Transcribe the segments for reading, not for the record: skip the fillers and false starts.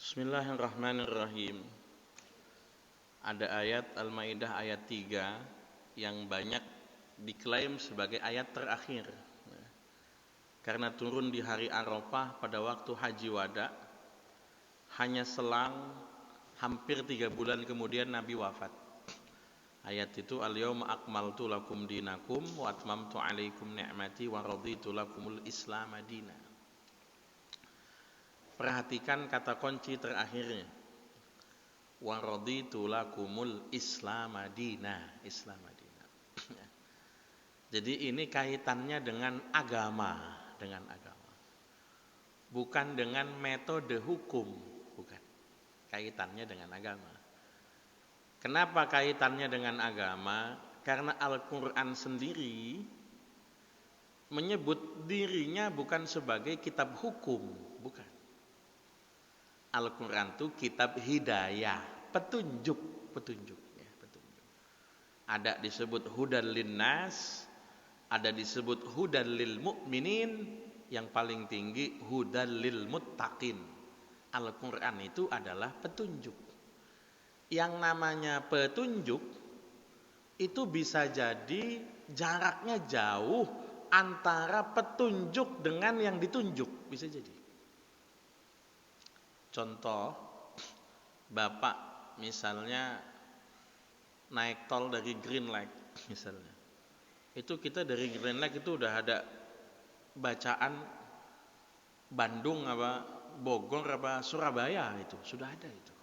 Bismillahirrahmanirrahim. Ada ayat Al-Maidah ayat 3 yang banyak diklaim sebagai ayat terakhir. Karena turun di hari Arafah pada waktu Haji Wada, hanya selang hampir 3 bulan kemudian Nabi wafat. Ayat itu al-yauma akmaltu lakum dinakum wa atmamtu alaikum ni'mati wa raditu lakumul Islam madina. Perhatikan kata kunci terakhirnya. Wa raditu lakumul Islam madina. Islam madina. Jadi ini kaitannya dengan agama, bukan dengan metode hukum, bukan. Kaitannya dengan agama. Kenapa kaitannya dengan agama? Karena Al-Qur'an sendiri menyebut dirinya bukan sebagai kitab hukum, bukan. Al-Quran itu kitab hidayah, petunjuk. Ada disebut hudan linnas, ada disebut hudan lil mu'minin, yang paling tinggi hudan lil muttaqin. Al-Quran itu adalah petunjuk. Yang namanya petunjuk itu bisa jadi jaraknya jauh antara petunjuk dengan yang ditunjuk, bisa jadi. Contoh, Bapak misalnya naik tol dari Green Lake misalnya. Itu kita dari Green Lake itu udah ada bacaan Bandung apa Bogor apa Surabaya, itu sudah ada itu.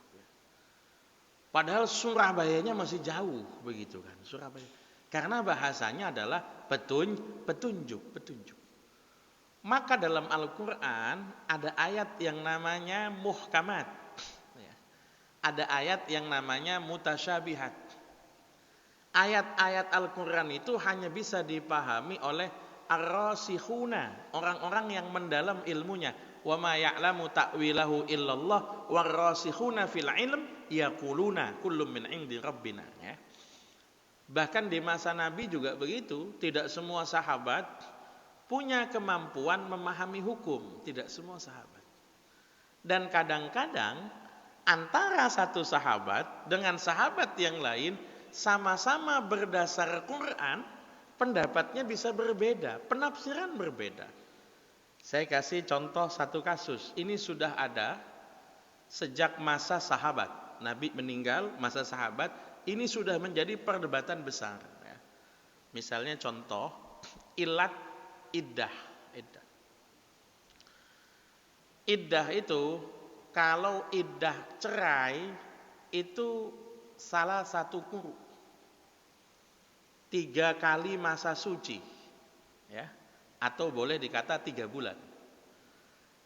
Padahal Surabayanya masih jauh begitu kan, Surabaya. Karena bahasanya adalah petunjuk. Maka dalam Al-Quran ada ayat yang namanya muhkamat, ada ayat yang namanya mutasyabihat. Ayat-ayat Al-Quran itu hanya bisa dipahami oleh ar-rasikhuna, orang-orang yang mendalam ilmunya. Wa ma ya'lamu ta'wilahu illallah war-rasikhuna fil ilm yaquluna kullun min 'indi rabbina. Bahkan di masa Nabi juga begitu, tidak semua sahabat punya kemampuan memahami hukum, tidak semua sahabat. Dan kadang-kadang antara satu sahabat dengan sahabat yang lain sama-sama berdasar Quran, pendapatnya bisa berbeda, penafsiran berbeda. Saya kasih contoh satu kasus. Ini sudah ada sejak masa sahabat. Nabi meninggal, masa sahabat, ini sudah menjadi perdebatan besar. Misalnya contoh, ilat iddah. Iddah itu, kalau iddah cerai itu salah satu quru, 3 kali masa suci, ya, atau boleh dikata 3 bulan.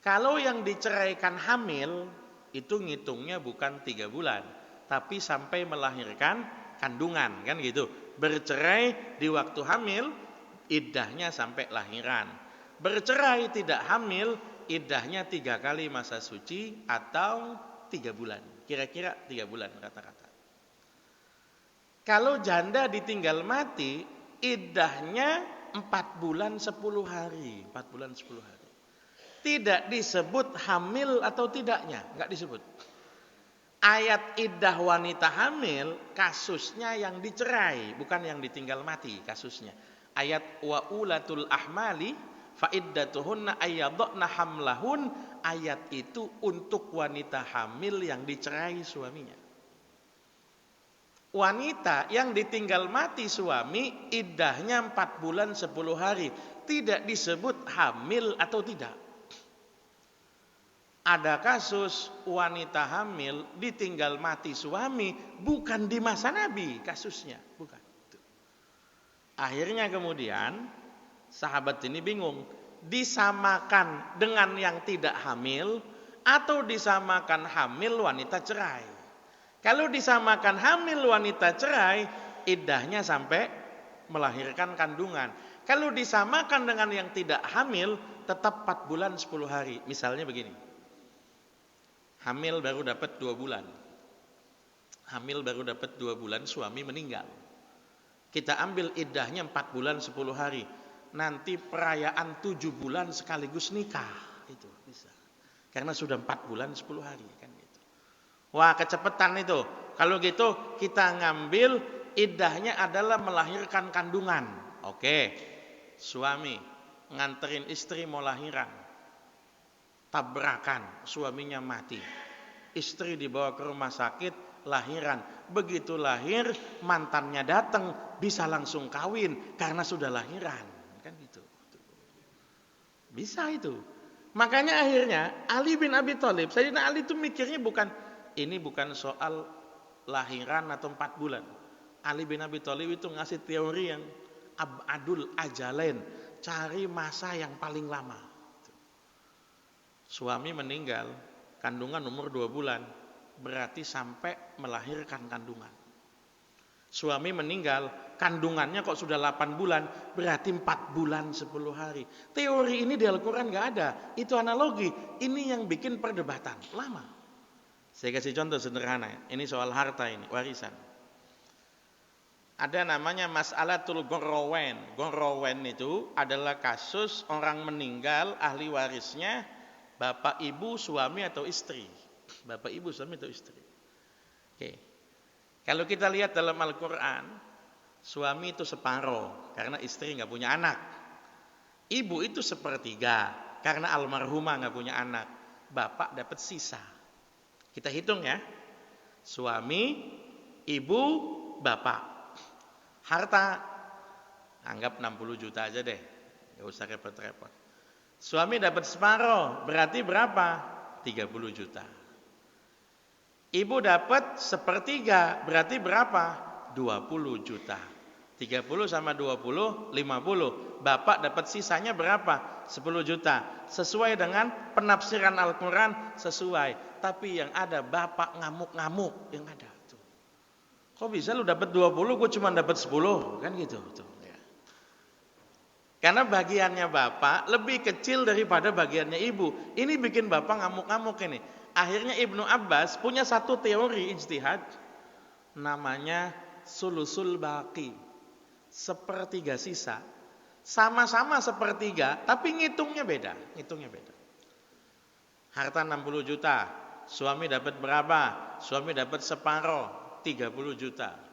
Kalau yang diceraikan hamil itu ngitungnya bukan 3 bulan, tapi sampai melahirkan kandungan, kan gitu. Bercerai di waktu hamil, iddahnya sampai lahiran. Bercerai tidak hamil, iddahnya 3 kali masa suci atau 3 bulan. Kira-kira 3 bulan rata-rata. Kalau janda ditinggal mati, iddahnya 4 bulan 10 hari. 4 bulan 10 hari. Tidak disebut hamil atau tidaknya, enggak disebut. Ayat iddah wanita hamil kasusnya yang dicerai, bukan yang ditinggal mati kasusnya. Ayat wa ulatul ahmali fa iddatuhunna ayyadna hamlahun, ayat itu untuk wanita hamil yang dicerai suaminya. Wanita yang ditinggal mati suami, iddahnya 4 bulan 10 hari, tidak disebut hamil atau tidak. Ada kasus wanita hamil ditinggal mati suami, bukan di masa Nabi kasusnya, bukan. Akhirnya kemudian sahabat ini bingung, disamakan dengan yang tidak hamil atau disamakan hamil wanita cerai. Kalau disamakan hamil wanita cerai, iddahnya sampai melahirkan kandungan. Kalau disamakan dengan yang tidak hamil, tetap 4 bulan 10 hari. Misalnya begini, hamil baru dapat 2 bulan. Hamil baru dapat 2 bulan, suami meninggal. Kita ambil iddahnya 4 bulan 10 hari. Nanti perayaan 7 bulan sekaligus nikah. Itu bisa. Karena sudah 4 bulan 10 hari kan gitu. Wah, kecepatan itu. Kalau gitu kita ngambil iddahnya adalah melahirkan kandungan. Oke. Suami nganterin istri mau lahiran. Tabrakan, suaminya mati. Istri dibawa ke rumah sakit, lahiran. Begitu lahir, mantannya datang, bisa langsung kawin karena sudah lahiran. Kan gitu. Bisa itu. Makanya akhirnya Ali bin Abi Thalib, Sayyidina Ali itu mikirnya ini bukan soal lahiran atau 4 bulan. Ali bin Abi Thalib itu ngasih teori yang abadul ajalain, cari masa yang paling lama. Suami meninggal, kandungan umur 2 bulan, berarti sampai melahirkan kandungan. Suami meninggal, kandungannya kok sudah 8 bulan, berarti 4 bulan 10 hari. Teori ini di Al-Quran gak ada, itu analogi. Ini yang bikin perdebatan, lama. Saya kasih contoh sederhana, ini soal harta ini, warisan. Ada namanya mas'alatul ghorrawain. Ghorrawain itu adalah kasus orang meninggal, ahli warisnya bapak, ibu, suami atau istri. Bapak, ibu, suami atau istri. Oke. Kalau kita lihat dalam Al-Quran, suami itu separuh karena istri nggak punya anak. Ibu itu sepertiga karena almarhumah nggak punya anak. Bapak dapat sisa. Kita hitung ya. Suami, ibu, bapak. Harta anggap 60 juta aja deh. Nggak usah repot-repot. Suami dapat separuh, berarti berapa? 30 juta. Ibu dapat sepertiga, berarti berapa? 20 juta. 30 sama 20, 50. Bapak dapat sisanya berapa? 10 juta. Sesuai dengan penafsiran Al-Quran, sesuai. Tapi yang ada bapak ngamuk-ngamuk, yang ada tuh. Kok bisa lu dapat 20, gue cuma dapat 10? Kan gitu tuh. Karena bagiannya bapak lebih kecil daripada bagiannya ibu. Ini bikin bapak ngamuk-ngamuk ini. Akhirnya Ibnu Abbas punya satu teori ijtihad. Namanya sulusul baqi. Sepertiga sisa. Sama-sama sepertiga, tapi ngitungnya beda. Harta 60 juta. Suami dapat berapa? Suami dapat separuh, 30 juta.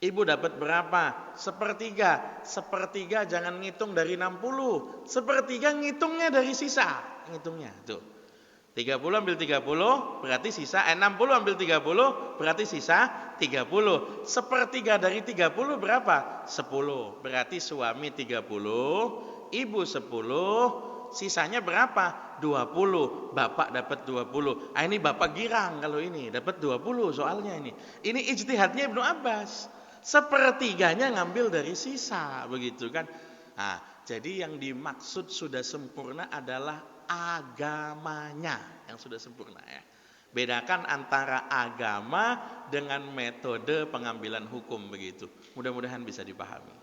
Ibu dapat berapa? Sepertiga. Sepertiga jangan ngitung dari 60. Sepertiga ngitungnya dari sisa. Ngitungnya tuh. 30 ambil 30 berarti sisa 60 ambil 30 berarti sisa 30. Sepertiga dari 30 berapa? 10. Berarti suami 30, ibu 10, sisanya berapa? 20. Bapak dapat 20. Ini bapak girang kalau ini dapat 20 soalnya ini. Ini ijtihadnya Ibnu Abbas. Sepertiganya ngambil dari sisa, begitu kan? Nah, jadi yang dimaksud sudah sempurna adalah agamanya yang sudah sempurna ya. Bedakan antara agama dengan metode pengambilan hukum begitu. Mudah-mudahan bisa dipahami.